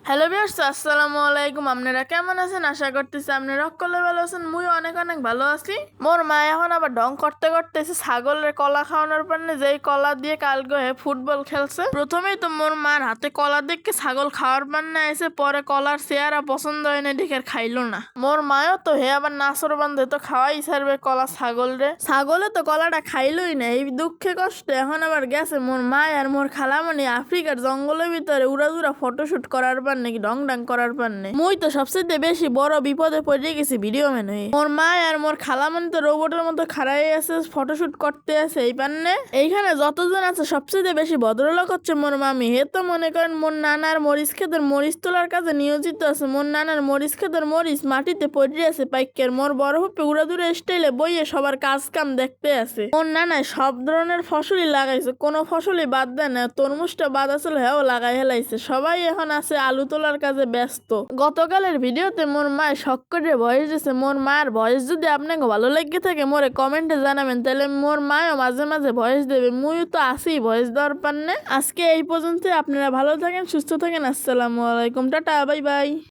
Hello viewers, আসসালামু আলাইকুম। আপনারা কেমন আছেন? আশা করতেছি আপনারা সকলে ভালো আছেন। মুই অনেক অনেক ভালো আছি। মোর মা এখন আবার ঢং করতে করতেছে ছাগলের কলা খাওয়ানোর পান্নে, যেই কলা দিয়ে কালকে ফুটবল খেলছে। প্রথমেই তো মোর মার হাতে কলা দেখে ছাগল খাওয়ার পান্নে আইসে, পরে কলার চেহারা পছন্দ হয় না দেখে খাইলো না। মোর মায়ও তো হে আবার নাচর বান্ধে তো খাওয়াই ছাড়বে কলা ছাগল রে। ছাগলে তো কলাটা খাইলই না, এই দুঃখে কষ্টে এখন আবার গেছে মোর মা আর মোর খালামণি আফ্রিকার জঙ্গলের ভিতরে উড়াদুরা ফটোশুট করার পার নাকি ডং ডাং করার পার নেই। মুই তো সবচেয়ে বেশি বড় বিপদে পড়ে গেছি ভিডিও ম্যান হয়ে। মোর মা আর মোর খালামণি তো রোবটের মতো খাড়াই আছে, ফটোশুট করতে আছে এই পান্নে। এইখানে যতজন আছে সবচেয়ে বেশি ভদ্রলোক হচ্ছে মোর মামি। হে তো মনে করেন মোর নানার মরিচ ক্ষেতের মরিচ তোলার কাজে নিয়োজিত আছে। মোর নানার মরিচ ক্ষেতের মরিচ মাটিতে পড়ে আছে পাইকের। মোর বড় হুপে উড়াদুরা স্টাইলে বইয়ে সবার কাজ কাম দেখতে আছে। মোর নানায় সব ধরনের ফসলই লাগাইছে, কোনো ফসলই বাদ দেয় না। তরমুজটা বাদ আসলে হ্যাঁ লাগাই হেলাইছে। সবাই এখন আছে আলু তোলার কাজে ব্যস্ত। গতকালের ভিডিওতে মোর মায়ের শখ করে ভয়েস দিয়েছে। মোর মায়ের ভয়েস যদি আপনাকে ভালো লেগে থাকে মোরে কমেন্টে জানাবেন, তাহলে মোর মায়ও মাঝে মাঝে ভয়েস দেবে। মুই তো আসি ভয়েস দেওয়ার পান্নে। আজকে এই পর্যন্ত। আপনারা ভালো থাকেন, সুস্থ থাকেন। আসসালামু আলাইকুম, টাটা, বাই বাই।